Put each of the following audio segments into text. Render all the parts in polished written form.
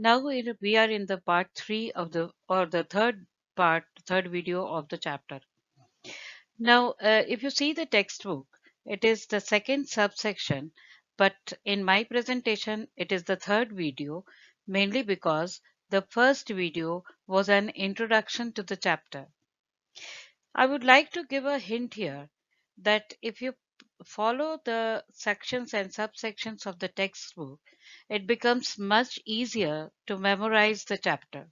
We are in the part 3 of the third video of the chapter. If you see the textbook, it is the second subsection, but in my presentation, it is the third video, mainly because the first video was an introduction to the chapter. I would like to give a hint here that if you follow the sections and subsections of the textbook, it becomes much easier to memorize the chapter.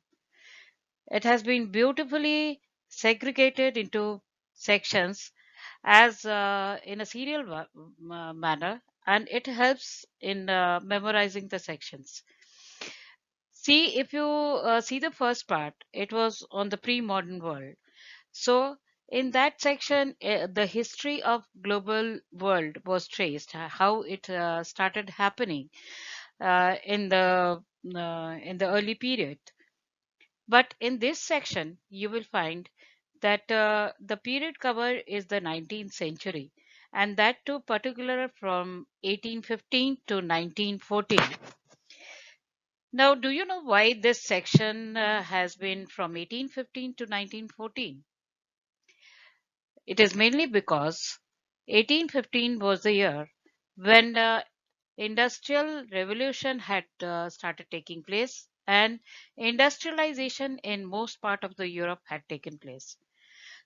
It has been beautifully segregated into sections as in a manner, and it helps in memorizing the sections. See, if you see the first part, it was on the pre-modern world. So, in that section, the history of global world was traced, how it started happening in the early period. But in this section, you will find that the period cover is the 19th century, and that too particular from 1815 to 1914. Now, do you know why this section has been from 1815 to 1914? It is mainly because 1815 was the year when the industrial revolution had started taking place and industrialization in most part of the Europe had taken place.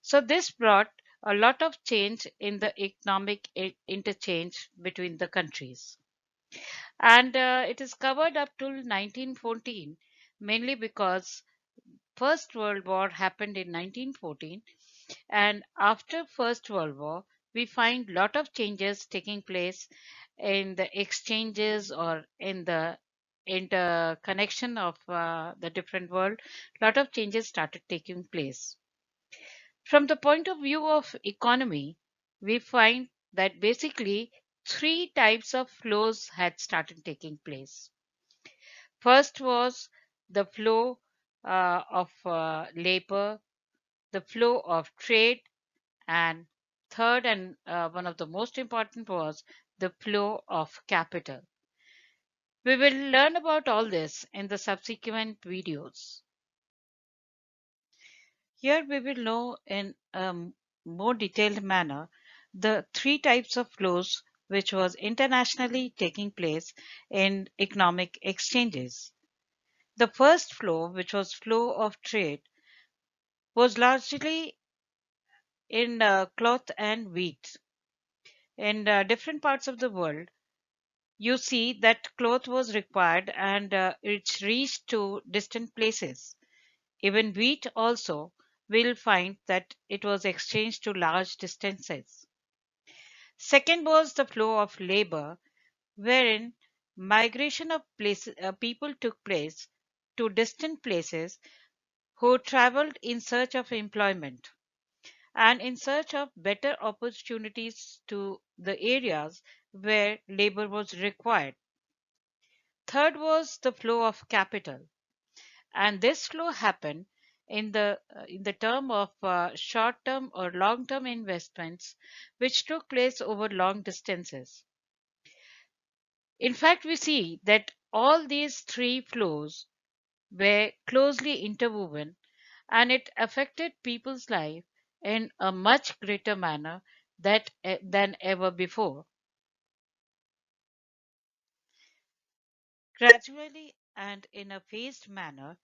So this brought a lot of change in the economic interchange between the countries. And it is covered up till 1914, mainly because First World War happened in 1914, and after First World War, we find lot of changes taking place in the exchanges or in the interconnection of the different world. Lot of changes started taking place. From the point of view of economy, we find that basically three types of flows had started taking place. First was the flow of labor, the flow of trade, and third and one of the most important was the flow of capital. We will learn about all this in the subsequent videos. Here we will know in a more detailed manner the three types of flows which was internationally taking place in economic exchanges. The first flow, which was flow of trade, was largely in cloth and wheat. In different parts of the world, you see that cloth was required and it reached to distant places. Even wheat also will find that it was exchanged to large distances. Second was the flow of labor, wherein migration of people took place to distant places who traveled in search of employment and in search of better opportunities to the areas where labor was required. Third was the flow of capital, and this flow happened in the term of short-term or long-term investments, which took place over long distances. In fact, we see that all these three flows were closely interwoven, and it affected people's life in a much greater manner than ever before. Gradually and in a phased manner,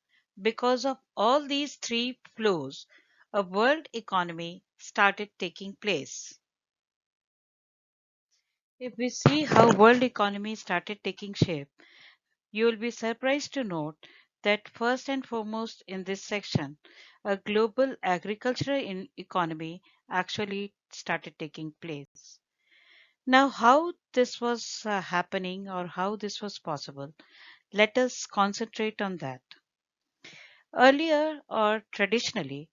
because of all these three flows, a world economy started taking place. If we see how world economy started taking shape, you will be surprised to note that first and foremost in this section, a global agricultural economy actually started taking place. Now, how this was happening or how this was possible, let us concentrate on that. Earlier or traditionally,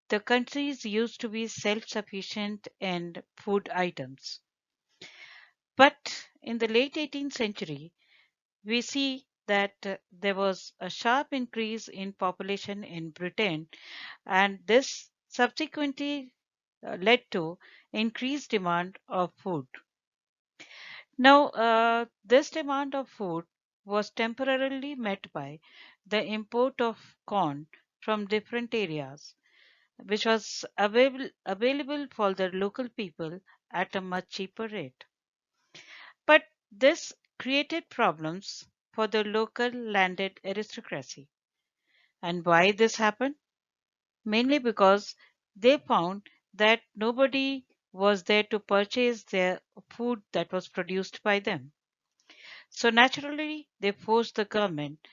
the countries used to be self sufficient in food items. But in the late 18th century, we see that there was a sharp increase in population in Britain, and this subsequently led to increased demand of food. Now, this demand of food was temporarily met by the import of corn from different areas, which was available for the local people at a much cheaper rate. But this created problems for the local landed aristocracy. And why this happened? Mainly because they found that nobody was there to purchase their food that was produced by them. So naturally, they forced the government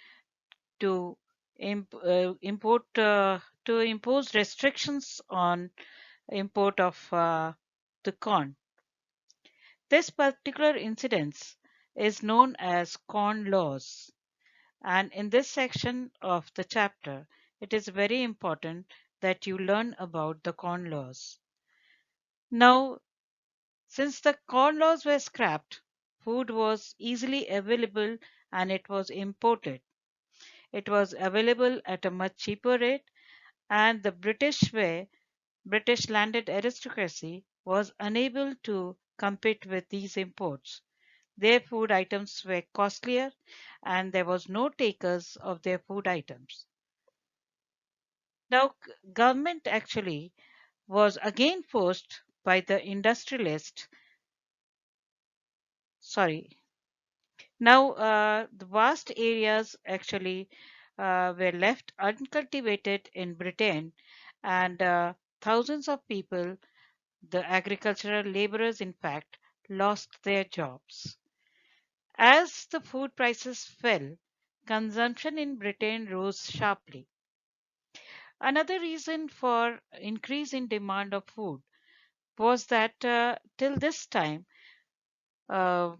to import to impose restrictions on import of the corn. This particular incident is known as corn laws, and in this section of the chapter, it is very important that you learn about the corn laws. Now, since the corn laws were scrapped, food was easily available and it was imported. It was available at a much cheaper rate, and the British landed aristocracy was unable to compete with these imports. Their food items were costlier and there was no takers of their food items. Now, government actually was again forced by the industrialist, sorry, now the vast areas actually were left uncultivated in Britain, and thousands of people, the agricultural laborers in fact, lost their jobs. As the food prices fell, consumption in Britain rose sharply. Another reason for increase in demand of food was that till this time, uh,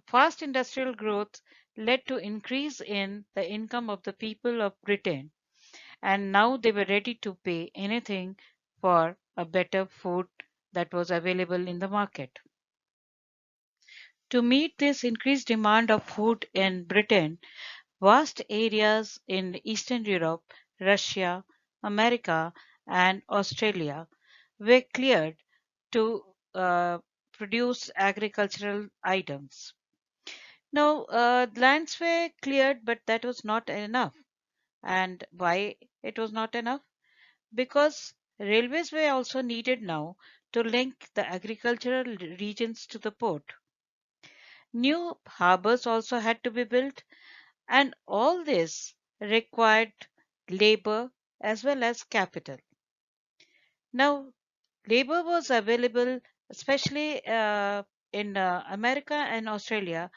fast industrial growth led to increase in the income of the people of Britain, and now they were ready to pay anything for a better food that was available in the market. To meet this increased demand of food in Britain, vast areas in Eastern Europe, Russia, America, and Australia were cleared to produce agricultural items. Now, lands were cleared, but that was not enough. And why it was not enough? Because railways were also needed now to link the agricultural regions to the port. New harbors also had to be built, and all this required labor as well as capital. Now, labor was available, especially in America and Australia.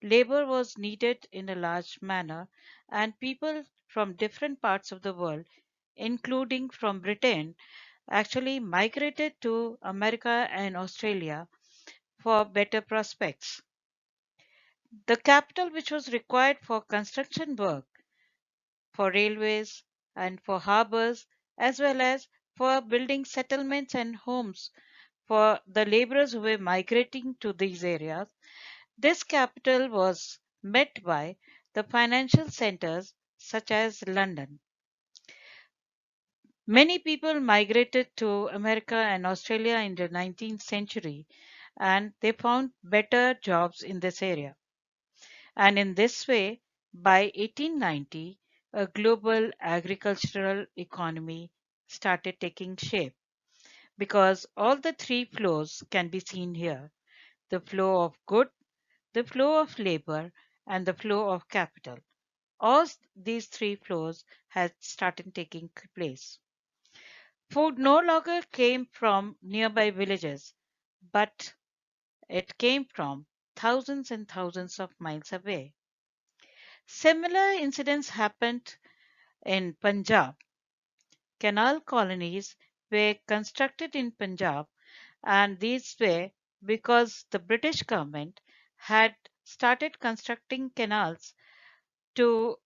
Labor was needed in a large manner, and people from different parts of the world, including from Britain, actually migrated to America and Australia for better prospects. The capital which was required for construction work, for railways, and for harbors, as well as for building settlements and homes for the laborers who were migrating to these areas, this capital was met by the financial centers such as London. Many people migrated to America and Australia in the 19th century and they found better jobs in this area. And in this way, by 1890, a global agricultural economy started taking shape because all the three flows can be seen here: the flow of goods, the flow of labor, and the flow of capital. All these three flows had started taking place. Food no longer came from nearby villages, but it came from thousands and thousands of miles away. Similar incidents happened in Punjab. Canal colonies were constructed in Punjab, and these were because the British government had started constructing canals to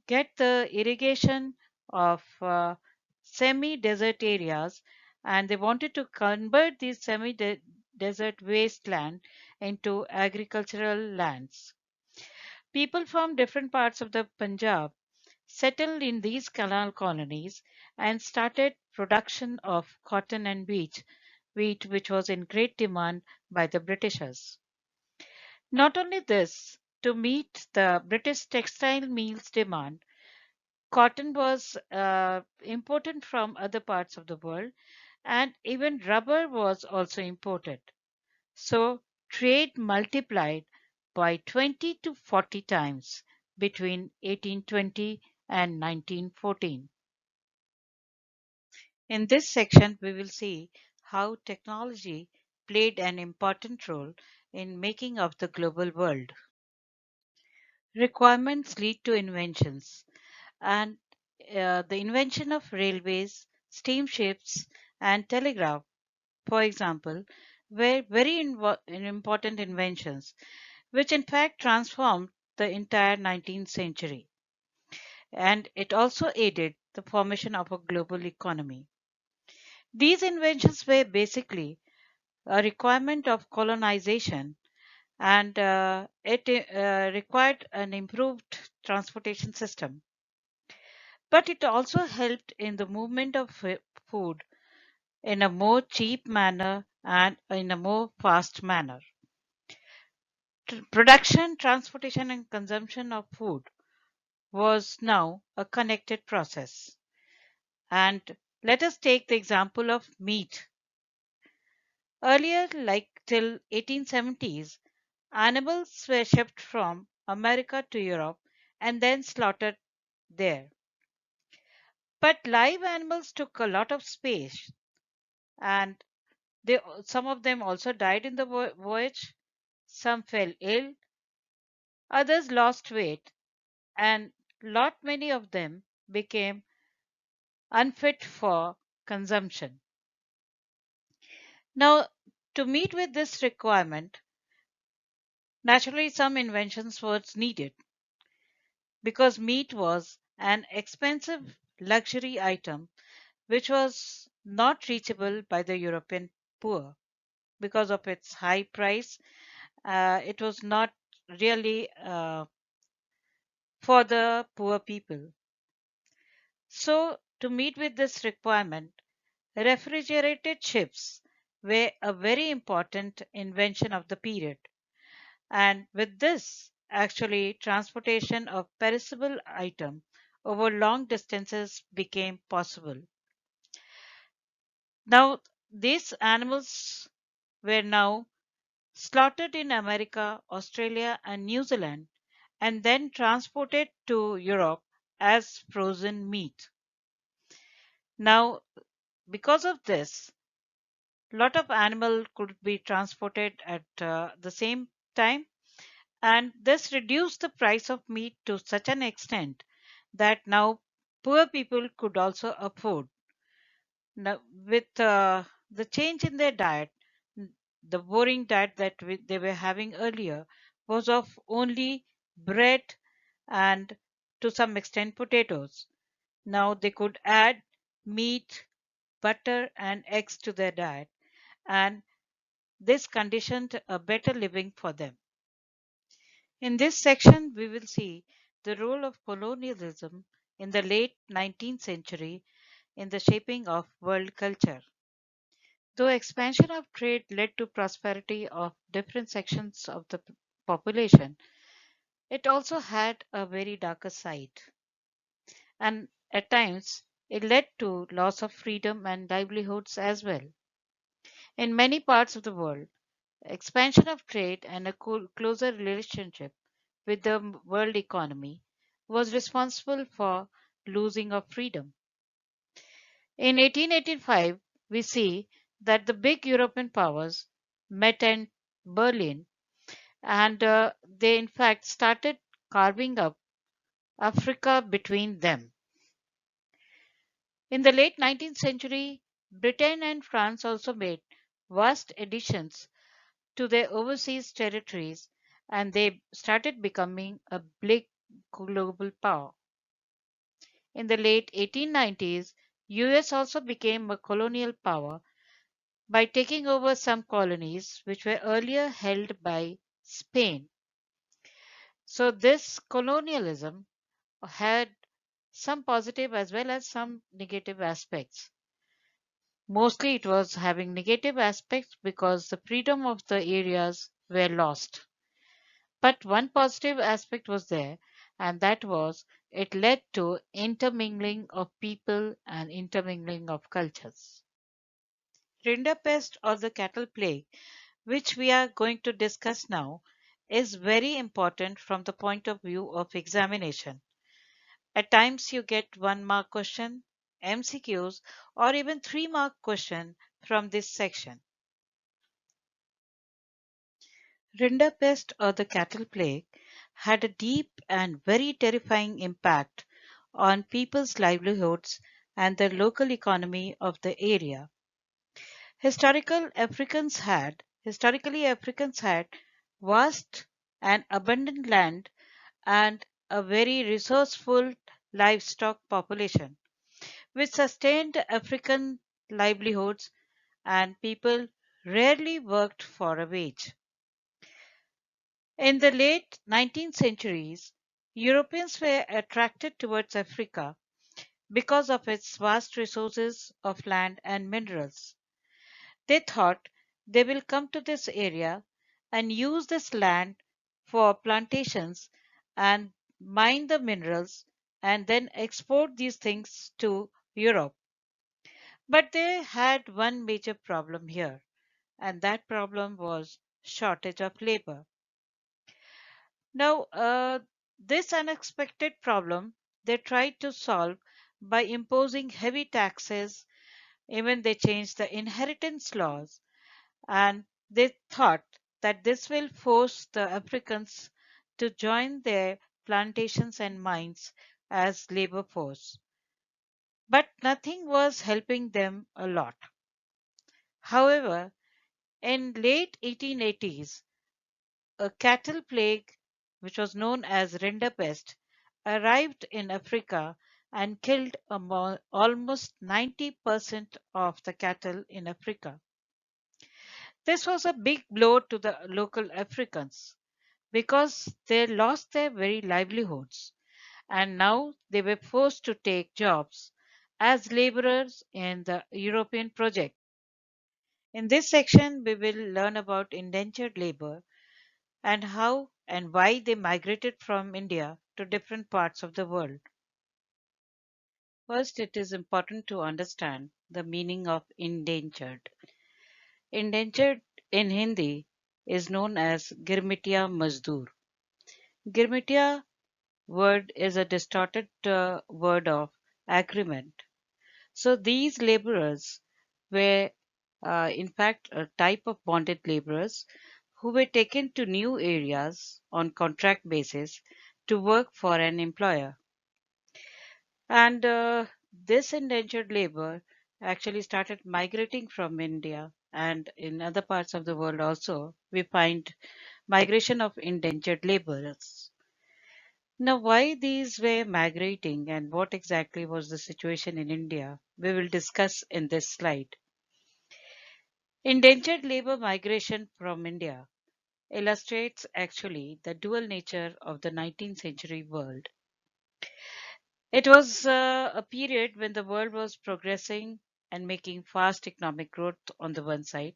get the irrigation of semi desert areas, and they wanted to convert these semi desert wasteland into agricultural lands. People from different parts of the Punjab settled in these canal colonies and started production of cotton and wheat which was in great demand by the Britishers. Not only this, To meet the British textile mills demand, cotton was imported from other parts of the world, and even rubber was also imported. So trade multiplied by 20 to 40 times between 1820 and 1914. In this section, we will see how technology played an important role in making of the global world. Requirements lead to inventions, and the invention of railways, steamships, and telegraph, for example, were very important inventions, which in fact transformed the entire 19th century. And it also aided the formation of a global economy. These inventions were basically a requirement of colonization, and it required an improved transportation system. But it also helped in the movement of food in a more cheap manner and in a more fast manner. Production, transportation, and consumption of food was now a connected process. And let us take the example of meat. Earlier, like till 1870s, animals were shipped from America to Europe and then slaughtered there. But live animals took a lot of space, and some of them also died in the voyage. Some fell ill, others lost weight, and lot many of them became unfit for consumption. Now, to meet with this requirement, naturally some inventions was needed because meat was an expensive luxury item which was not reachable by the European poor because of its high price. It was not really for the poor people. So, to meet with this requirement, refrigerated ships were a very important invention of the period. And with this, actually, transportation of perishable item over long distances became possible. Now, these animals were now slaughtered in America, Australia, and New Zealand, and then transported to Europe as frozen meat. Now, because of this, lot of animal could be transported at the same time, and this reduced the price of meat to such an extent that now poor people could also afford. Now, with the change in their diet, the boring diet that they were having earlier was of only bread and to some extent potatoes. Now they could add meat, butter, and eggs to their diet, and this conditioned a better living for them. In this section, we will see the role of colonialism in the late 19th century in the shaping of world culture. Though expansion of trade led to prosperity of different sections of the population, it also had a very darker side. And at times, it led to loss of freedom and livelihoods as well. In many parts of the world, expansion of trade and a closer relationship with the world economy was responsible for losing of freedom. In 1885, we see that the big European powers met in Berlin, and they in fact started carving up Africa between them. In the late 19th century, Britain and France also made vast additions to their overseas territories, and they started becoming a big global power. In the late 1890s, US also became a colonial power by taking over some colonies which were earlier held by Spain. So this colonialism had some positive as well as some negative aspects. Mostly it was having negative aspects because the freedom of the areas were lost. But one positive aspect was there, and that was it led to intermingling of people and intermingling of cultures. Rinderpest or the cattle plague, which we are going to discuss now, is very important from the point of view of examination. At times you get 1 mark question, MCQs, or even 3 mark question from this section. Rinderpest or the cattle plague had a deep and very terrifying impact on people's livelihoods and the local economy of the area. Historically Africans had vast and abundant land and a very resourceful livestock population, which sustained African livelihoods, and people rarely worked for a wage. In the late 19th centuries, Europeans were attracted towards Africa because of its vast resources of land and minerals. They thought they will come to this area and use this land for plantations and mine the minerals and then export these things to Europe. But they had one major problem here, and that problem was shortage of labor. Now, this unexpected problem they tried to solve by imposing heavy taxes. Even they changed the inheritance laws, and they thought that this will force the Africans to join their plantations and mines as labor force. But nothing was helping them a lot. However, in late 1880s, a cattle plague, which was known as rinderpest, arrived in Africa and killed almost 90% of the cattle in Africa. This was a big blow to the local Africans because they lost their very livelihoods and now they were forced to take jobs as laborers in the European project. In this section, we will learn about indentured labor and how and why they migrated from India to different parts of the world. First, it is important to understand the meaning of indentured. Indentured in Hindi is known as Girmitia Mazdoor. Girmitia word is a distorted word of agreement. So these laborers were, in fact, a type of bonded laborers who were taken to new areas on contract basis to work for an employer. And this indentured labor actually started migrating from India, and in other parts of the world also, we find migration of indentured laborers. Now, why these were migrating and what exactly was the situation in India, we will discuss in this slide. Indentured labor migration from India illustrates actually the dual nature of the 19th century world. It was a period when the world was progressing and making fast economic growth on the one side,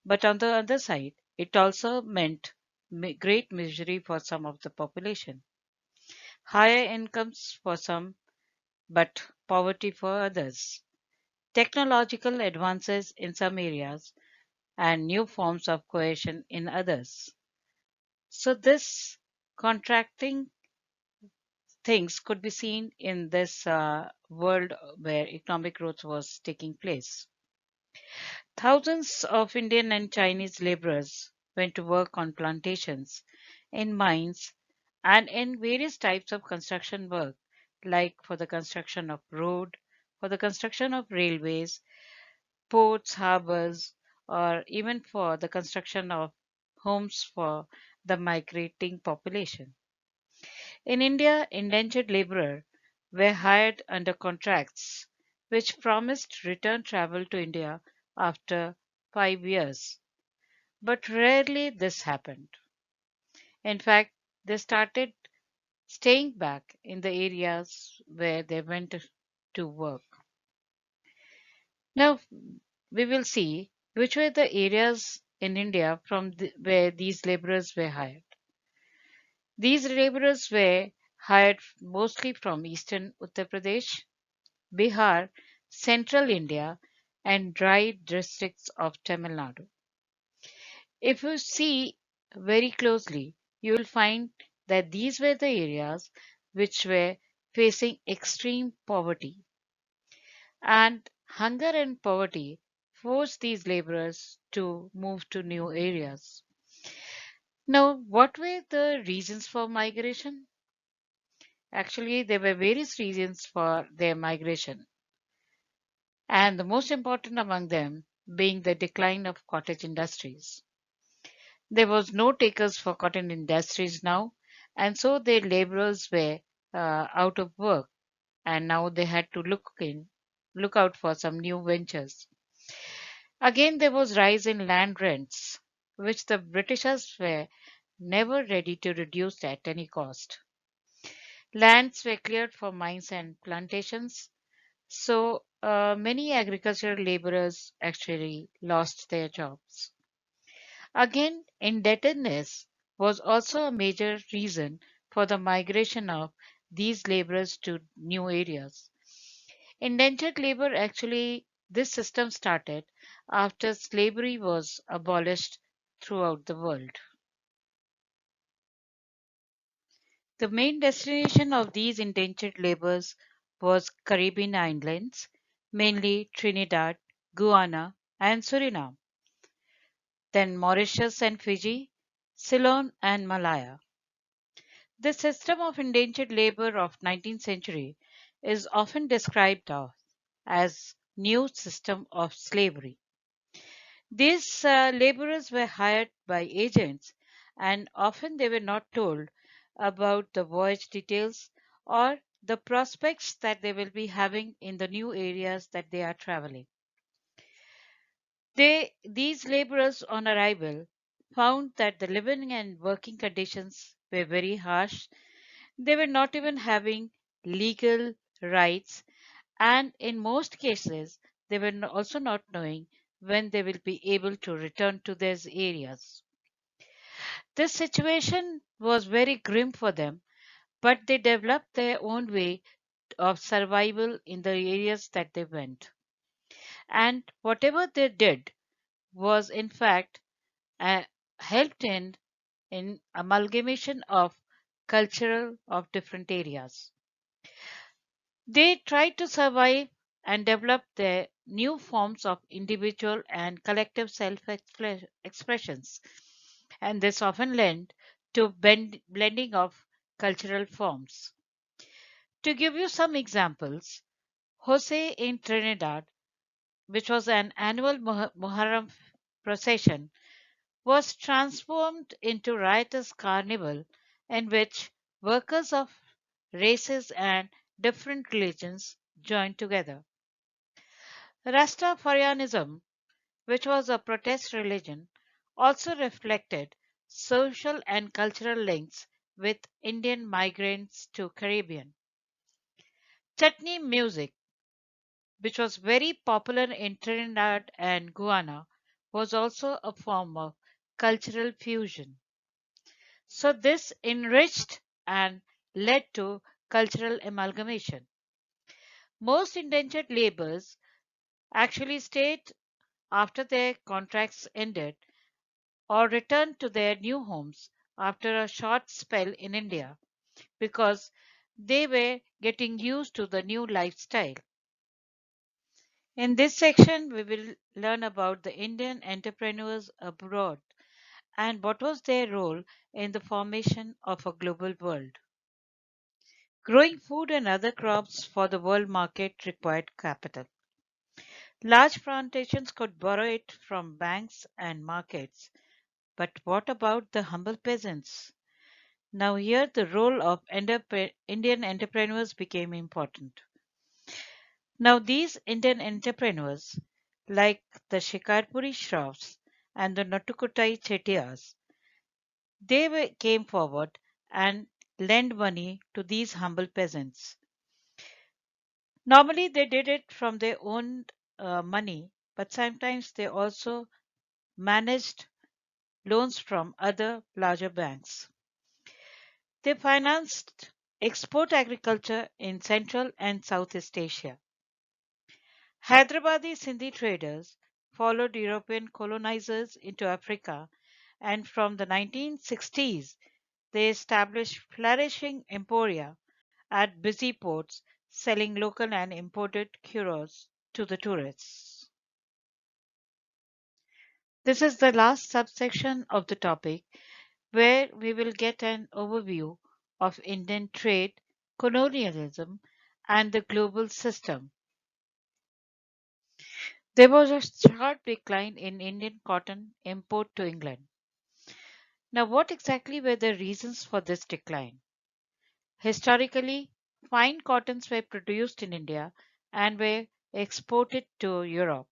but on the other side, it also meant great misery for some of the population, higher incomes for some, but poverty for others, technological advances in some areas, and new forms of coercion in others. So, this contracting things could be seen in this world where economic growth was taking place. Thousands of Indian and Chinese laborers went to work on plantations, in mines, and in various types of construction work, like for the construction of road, for the construction of railways, ports, harbors, or even for the construction of homes for the migrating population. In India, indentured laborers were hired under contracts which promised return travel to India after 5 years. But rarely this happened. In fact, they started staying back in the areas where they went to work. Now, we will see which were the areas in India where these laborers were hired. These laborers were hired mostly from eastern Uttar Pradesh, Bihar, central India, and dry districts of Tamil Nadu. If you see very closely, you will find that these were the areas which were facing extreme poverty, and hunger and poverty forced these laborers to move to new areas. Now, what were the reasons for migration? Actually, there were various reasons for their migration, and the most important among them being the decline of cottage industries. There was no takers for cotton industries now, and so their laborers were out of work, and now they had to look out for some new ventures. Again, there was rise in land rents, which the Britishers were never ready to reduce at any cost. Lands were cleared for mines and plantations, so many agricultural laborers actually lost their jobs. Again, indebtedness was also a major reason for the migration of these laborers to new areas. Indentured labor actually, this system started after slavery was abolished throughout the world. The main destination of these indentured laborers was Caribbean islands, mainly Trinidad, Guyana, and Suriname, then Mauritius and Fiji, Ceylon and Malaya. The system of indentured labor of 19th century is often described as new system of slavery. These laborers were hired by agents, and often they were not told about the voyage details or the prospects that they will be having in the new areas that they are traveling. These laborers on arrival found that the living and working conditions were very harsh. They were not even having legal rights, and in most cases, they were also not knowing when they will be able to return to these areas. This situation was very grim for them, but they developed their own way of survival in the areas that they went. And whatever they did was, in fact, uh, helped in amalgamation of cultural of different areas. They tried to survive and develop their new forms of individual and collective self expressions, and this often led to blending of cultural forms. To give you some examples, Jose in Trinidad, which was an annual Muharram procession, was transformed into riotous carnival in which workers of races and different religions joined together. Rastafarianism, which was a protest religion, also reflected social and cultural links with Indian migrants to Caribbean. Chutney music, which was very popular in Trinidad and Guyana, was also a form of cultural fusion. So this enriched and led to cultural amalgamation. Most indentured laborers actually stayed after their contracts ended or returned to their new homes after a short spell in India because they were getting used to the new lifestyle. In this section, we will learn about the Indian entrepreneurs abroad and what was their role in the formation of a global world. Growing food and other crops for the world market required capital. Large plantations could borrow it from banks and markets. But what about the humble peasants? Now, here the role of Indian entrepreneurs became important. Now, these Indian entrepreneurs, like the Shikarpuri Shroffs and the Natukutai Chettiars, came forward and lent money to these humble peasants. Normally, they did it from their own money, but sometimes they also managed loans from other larger banks. They financed export agriculture in Central and Southeast Asia. Hyderabadi Sindhi traders followed European colonizers into Africa, and from the 1960s they established flourishing emporia at busy ports, selling local and imported curos to the tourists. This is the last subsection of the topic where we will get an overview of Indian trade, colonialism, and the global system. There was a sharp decline in Indian cotton import to England. Now, what exactly were the reasons for this decline? Historically, fine cottons were produced in India and were exported to Europe.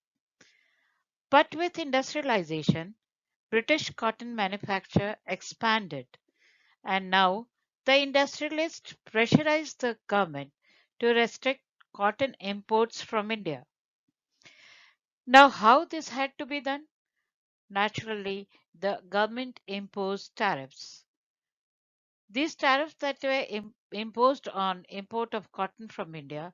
But with industrialization, British cotton manufacture expanded, and now the industrialists pressurized the government to restrict cotton imports from India. Now, how this had to be done? Naturally, the government imposed tariffs. These tariffs that were imposed on import of cotton from India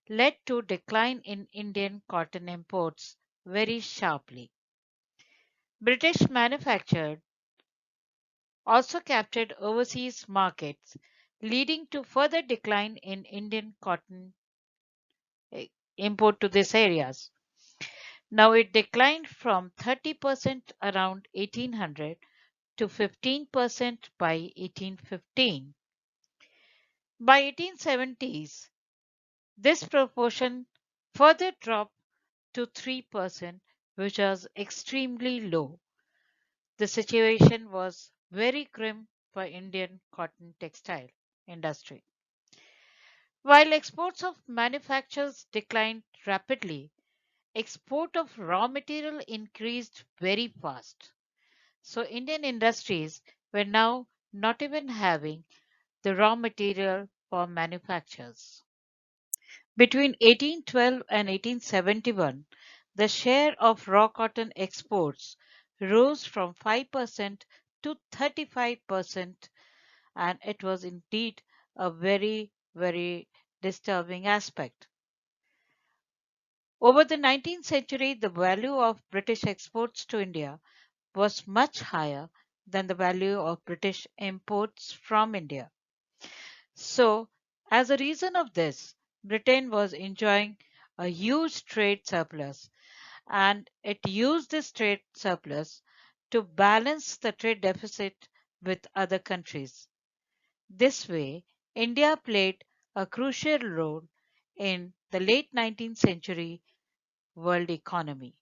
led to decline in Indian cotton imports very sharply. British manufactured also captured overseas markets, leading to further decline in Indian cotton eh, import to these areas. Now it declined from 30% around 1800 to 15% by 1815. By 1870s, this proportion further dropped to 3%, which was extremely low. The situation was very grim for Indian cotton textile industry. While exports of manufactures declined rapidly, export of raw material increased very fast. So Indian industries were now not even having the raw material for manufactures. Between 1812 and 1871, the share of raw cotton exports rose from 5% to 35%, and it was indeed a very, very disturbing aspect. Over the 19th century, the value of British exports to India was much higher than the value of British imports from India. So, as a reason of this, Britain was enjoying a huge trade surplus, and it used this trade surplus to balance the trade deficit with other countries. This way, India played a crucial role in the late 19th century world economy.